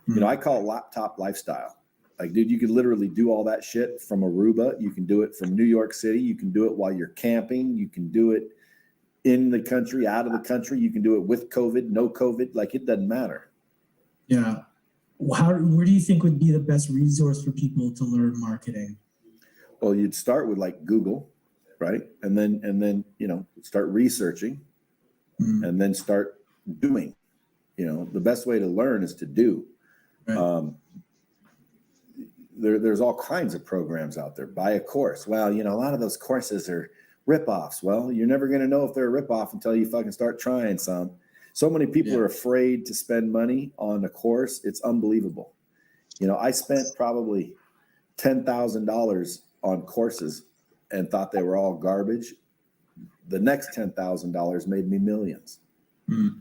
You know, I call it laptop lifestyle. Like, dude, you can literally do all that shit from Aruba. You can do it from New York City. You can do it while you're camping. You can do it in the country, out of the country. You can do it with COVID, no COVID. Like, it doesn't matter. Yeah. Where do you think would be the best resource for people to learn marketing? Well, you'd start with like Google, right? And then, you know, start researching and then start doing. You know, the best way to learn is to do. Right. There's all kinds of programs out there. Buy a course. Well, you know, a lot of those courses are ripoffs. Well, you're never going to know if they're a ripoff until you fucking start trying some. So many people are afraid to spend money on a course. It's unbelievable. You know, I spent probably $10,000 on courses and thought they were all garbage. The next $10,000 made me millions. You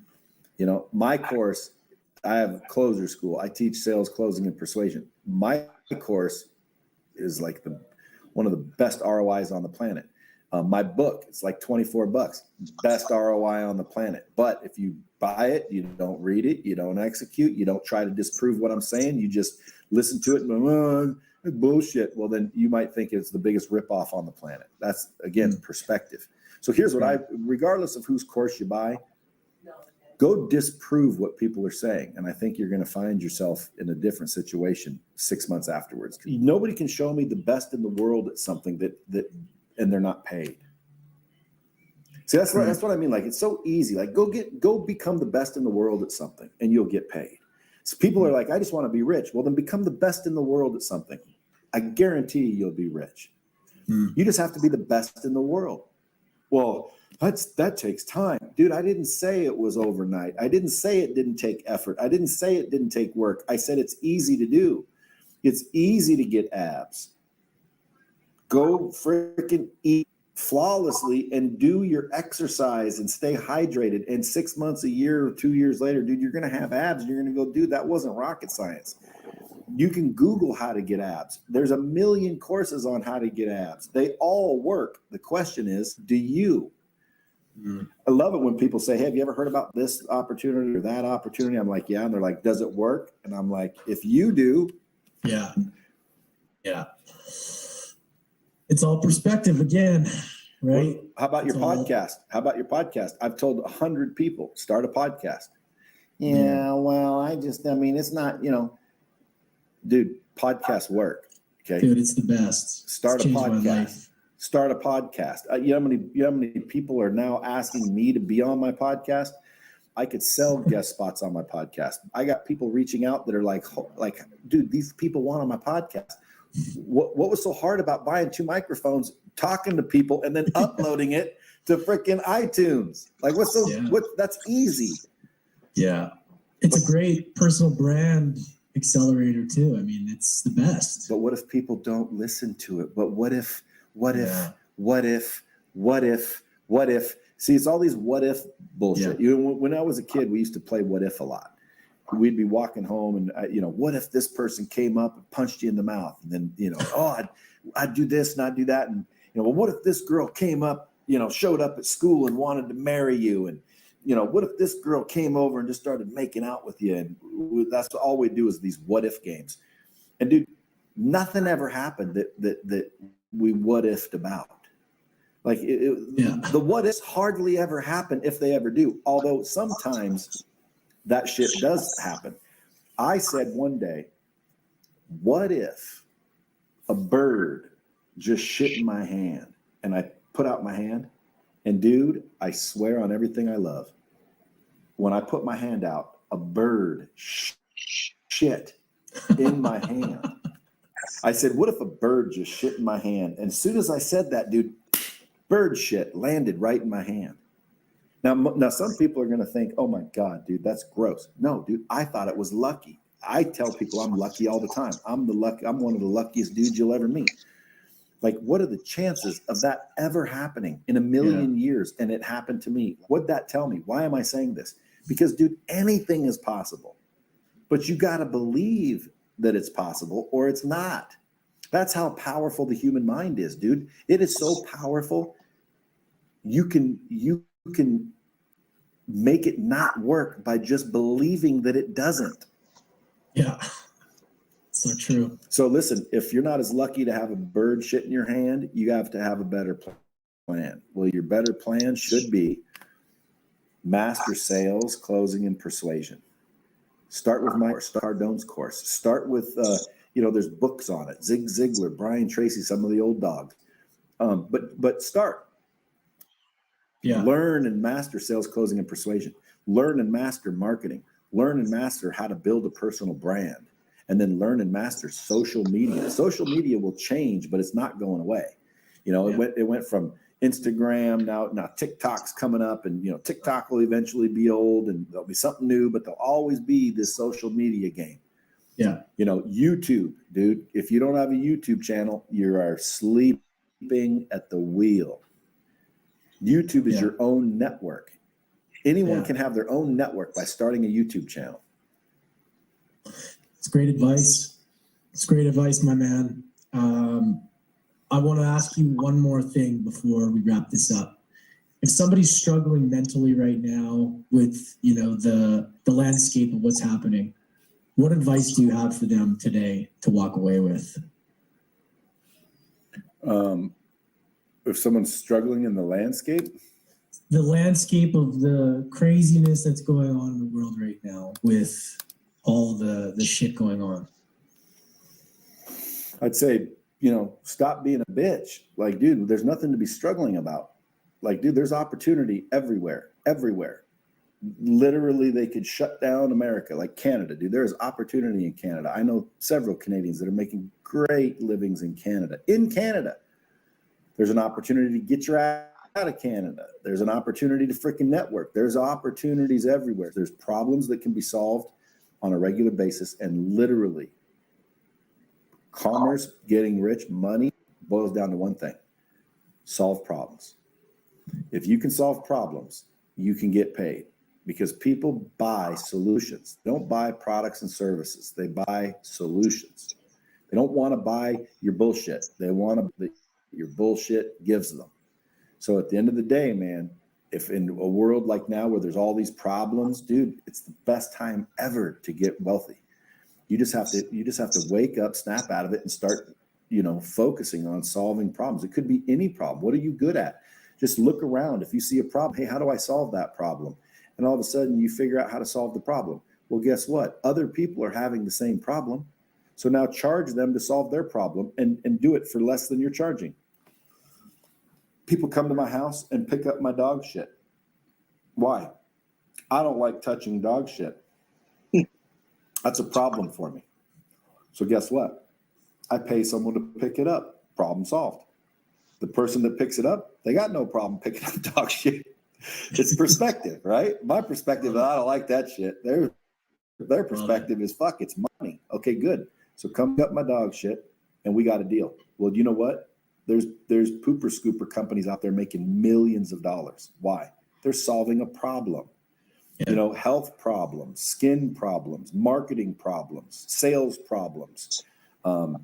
know, my course, I have closer school. I teach sales, closing, and persuasion. My course is like one of the best ROIs on the planet. My book, it's like $24, best ROI on the planet. But if you buy it, you don't read it, you don't execute, you don't try to disprove what I'm saying, you just listen to it and go, it's bullshit. Well, then you might think it's the biggest ripoff on the planet. That's, again, perspective. So here's what regardless of whose course you buy, go disprove what people are saying. And I think you're going to find yourself in a different situation 6 months afterwards. Nobody can show me the best in the world at something that and they're not paid. See, that's what I mean. Like, it's so easy. Like, go become the best in the world at something and you'll get paid. So people are like, I just want to be rich. Well, then become the best in the world at something. I guarantee you'll be rich. You just have to be the best in the world. Well, that takes time. Dude, I didn't say it was overnight. I didn't say it didn't take effort. I didn't say it didn't take work. I said it's easy to do. It's easy to get abs. Go freaking eat flawlessly and do your exercise and stay hydrated. And 6 months, a year, or 2 years later, dude, you're going to have abs. And you're going to go, dude, that wasn't rocket science. You can Google how to get abs. There's a million courses on how to get abs. They all work. The question is, do you? I love it when people say, hey, have you ever heard about this opportunity or that opportunity? I'm like, yeah. And they're like, does it work? And I'm like, if you do. Yeah. It's all perspective again, right? Well, how about your podcast? I've told 100 people, start a podcast. Yeah, well, it's not, dude, podcasts work. Okay. Dude, it's the best. Start a podcast. You know how many people are now asking me to be on my podcast? I could sell guest spots on my podcast. I got people reaching out that are like, dude, these people want on my podcast. What was so hard about buying 2 microphones, talking to people, and then uploading it to freaking iTunes? Like, that's easy. Yeah. It's a great personal brand accelerator too. I mean, it's the best. But what if people don't listen to it? But what if? See, it's all these what if bullshit. Yeah. When I was a kid, we used to play what if a lot. We'd be walking home and, what if this person came up and punched you in the mouth? And then, I'd do this and I'd do that. And, well, what if this girl came up, showed up at school and wanted to marry you? And, what if this girl came over and just started making out with you? And that's all we do is these what if games. And dude, nothing ever happened that we what ifed about. Like the what ifs hardly ever happen if they ever do. Although sometimes that shit does happen. I said one day, what if a bird just shit in my hand? And I put out my hand, and dude, I swear on everything I love, when I put my hand out, a bird shit in my hand. I said, what if a bird just shit in my hand? And as soon as I said that, dude, bird shit landed right in my hand. Now some people are going to think, oh my God, dude, that's gross. No, dude, I thought it was lucky. I tell people I'm lucky all the time. I'm one of the luckiest dudes you'll ever meet. Like, what are the chances of that ever happening in a million years? And it happened to me. What'd that tell me? Why am I saying this? Because, dude, anything is possible. But you got to believe that it's possible or it's not. That's how powerful the human mind is, dude. It is so powerful. You can make it not work by just believing that it doesn't. Yeah. So true. So listen, if you're not as lucky to have a bird shit in your hand, you have to have a better plan. Well, your better plan should be master sales, closing, and persuasion. Start with my Cardone's course. Start with, there's books on it. Zig Ziglar, Brian Tracy, some of the old dogs. But start. Yeah. Learn and master sales, closing, and persuasion. Learn and master marketing. Learn and master how to build a personal brand. And then learn and master social media. Social media will change, but it's not going away. It went from Instagram, now TikTok's coming up, and TikTok will eventually be old and there'll be something new, but there'll always be this social media game. Yeah. YouTube, dude, if you don't have a YouTube channel, you are sleeping at the wheel. YouTube is your own network. Anyone can have their own network by starting a YouTube channel. It's great advice. It's great advice, my man. I want to ask you one more thing before we wrap this up. If somebody's struggling mentally right now with, the landscape of what's happening, what advice do you have for them today to walk away with? If someone's struggling in the landscape of the craziness that's going on in the world right now with all the shit going on, I'd say, stop being a bitch. Like, dude, there's nothing to be struggling about. Like, dude, there's opportunity everywhere. Literally, they could shut down America, like Canada, dude. There's opportunity in Canada. I know several Canadians that are making great livings in Canada. There's an opportunity to get your ass out of Canada. There's an opportunity to freaking network. There's opportunities everywhere. There's problems that can be solved on a regular basis, and literally commerce, getting rich, money boils down to one thing: solve problems. If you can solve problems, you can get paid, because people buy solutions. They don't buy products and services. They buy solutions. They don't want to buy your bullshit. They want your bullshit gives them. So at the end of the day, man, if in a world like now where there's all these problems, dude, it's the best time ever to get wealthy. You just have to wake up, snap out of it, and start, focusing on solving problems. It could be any problem. What are you good at? Just look around. If you see a problem, hey, how do I solve that problem? And all of a sudden you figure out how to solve the problem. Well, guess what? Other people are having the same problem. So now charge them to solve their problem and do it for less than you're charging. People come to my house and pick up my dog shit. Why? I don't like touching dog shit. That's a problem for me. So guess what? I pay someone to pick it up. Problem solved. The person that picks it up, they got no problem picking up dog shit. It's perspective, right? My perspective, I don't like that shit. Their perspective is, fuck, it's money. Okay, good. So come pick up my dog shit and we got a deal. Well, you know what? There's pooper scooper companies out there making millions of dollars. Why? They're solving a problem. Yeah. Health problems, skin problems, marketing problems, sales problems. How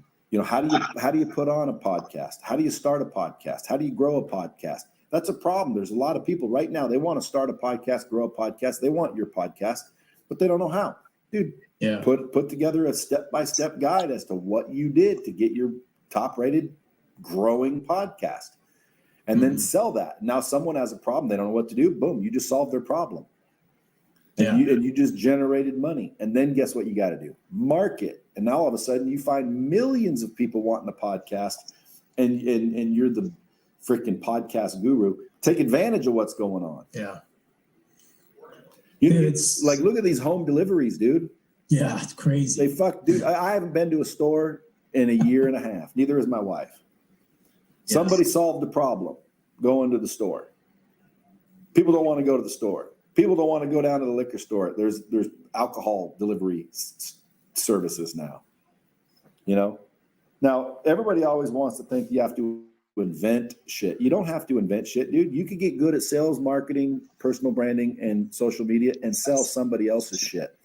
do you put on a podcast? How do you start a podcast? How do you grow a podcast? That's a problem. There's a lot of people right now, they want to start a podcast, grow a podcast. They want your podcast, but they don't know how. Dude, put together a step-by-step guide as to what you did to get your top-rated growing podcast, and then sell that. Now someone has a problem, they don't know what to do. Boom, you just solved their problem. And you just generated money. And then guess what you got to do? Market. And now all of a sudden you find millions of people wanting a podcast, and you're the freaking podcast guru. Take advantage of what's going on. Yeah. It's like, look at these home deliveries, dude. Yeah, it's crazy. They fuck, dude. I haven't been to a store in a year and a half. Neither is my wife. Somebody solved the problem going to the store. People don't want to go to the store. People don't want to go down to the liquor store. There's alcohol delivery services now. You know? Now, everybody always wants to think you have to invent shit. You don't have to invent shit, dude. You could get good at sales, marketing, personal branding, and social media and sell somebody else's shit.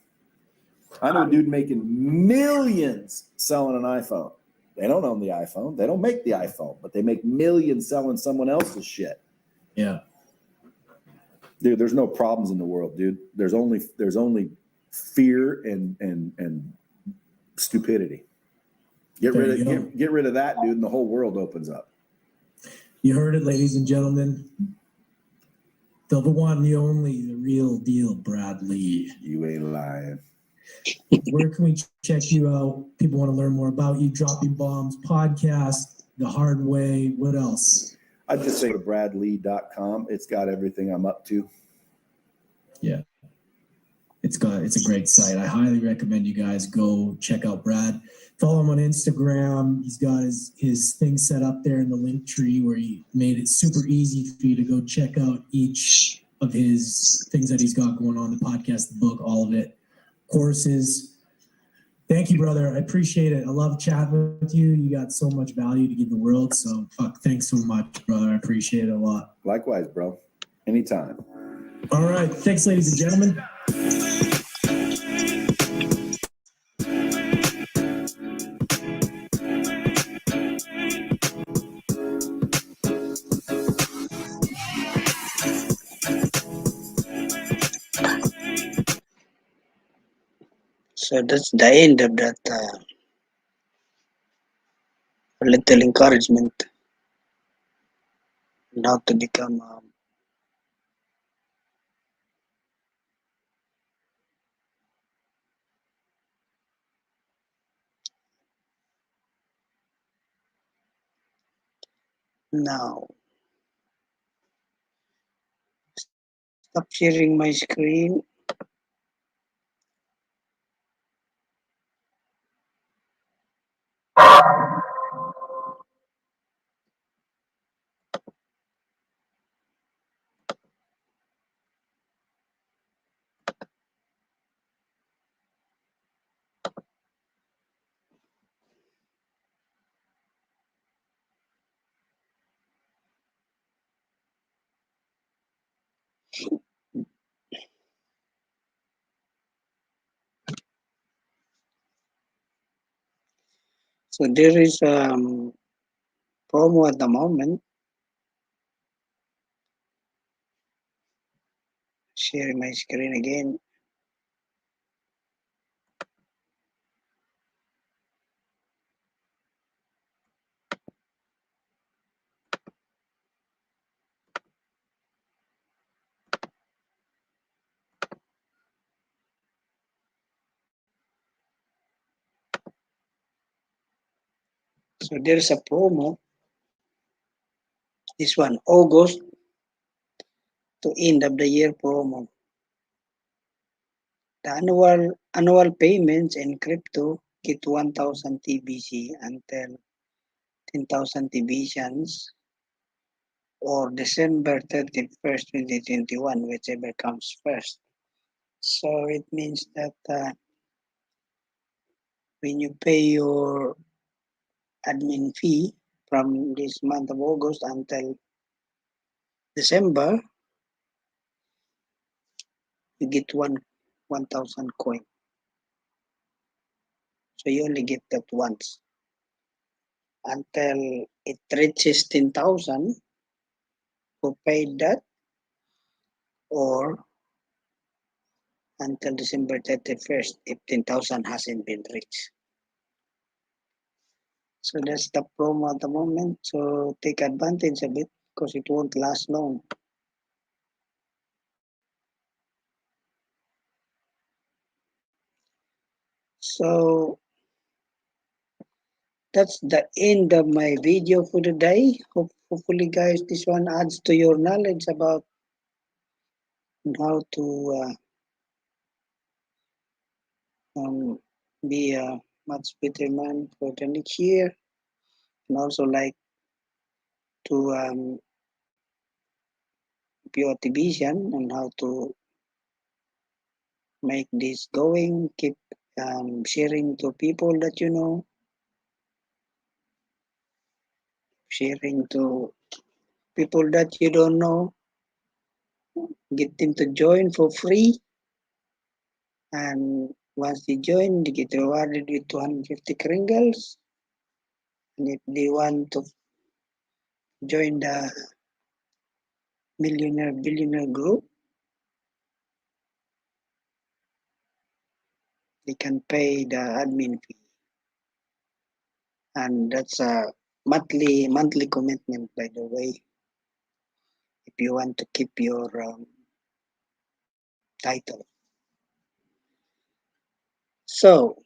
I know a dude making millions selling an iPhone. They don't own the iPhone. They don't make the iPhone, but they make millions selling someone else's shit. Yeah. Dude, there's no problems in the world, dude. There's only fear and stupidity. Get rid of that, dude, and the whole world opens up. You heard it, ladies and gentlemen. The one, the only, the real deal, Brad Lee. You ain't lying. Where can we check you out? People want to learn more about you. Dropping Bombs podcast, The Hard Way. What else? I'd just say to bradlee.com. It's got everything I'm up to. Yeah. It's a great site. I highly recommend you guys go check out Brad. Follow him on Instagram. He's got his thing set up there in the link tree where he made it super easy for you to go check out each of his things that he's got going on, the podcast, the book, all of it. Courses. Thank you, brother. I appreciate it. I love chatting with you. You got so much value to give the world. So thanks so much, brother. I appreciate it a lot. Likewise, bro. Anytime. All right. Thanks, ladies and gentlemen. So that's the end of that little encouragement on how to become now. Stop sharing my screen. So there is promo at the moment. Sharing my screen again. So there's a promo. This one, August to end of the year promo. The annual payments in crypto get 1,000 TBC until 10,000 TBCs or December 31st, 2021, whichever comes first. So it means that when you pay your admin fee from this month of August until December, you get 1,000 coin. So you only get that once. Until it reaches 10,000, who paid that, or until December 31st if 10,000 hasn't been reached. So that's the promo at the moment. So take advantage of it because it won't last long. So that's the end of my video for today. Hopefully, guys, this one adds to your knowledge about how to um, be a much better man for the next year, and also like to pure vision on how to make this going. Keep sharing to people that you know, sharing to people that you don't know. Get them to join for free, and once they join, they get rewarded with 250 kringles. And if they want to join the millionaire billionaire group, they can pay the admin fee, and that's a monthly commitment. By the way, if you want to keep your title. So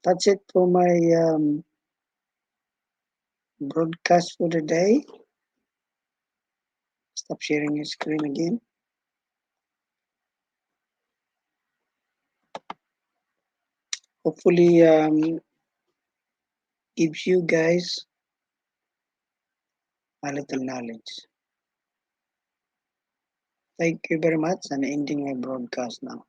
that's it for my broadcast for the day. Stop sharing your screen again. Hopefully, gives you guys a little knowledge. Thank you very much, and ending my broadcast now.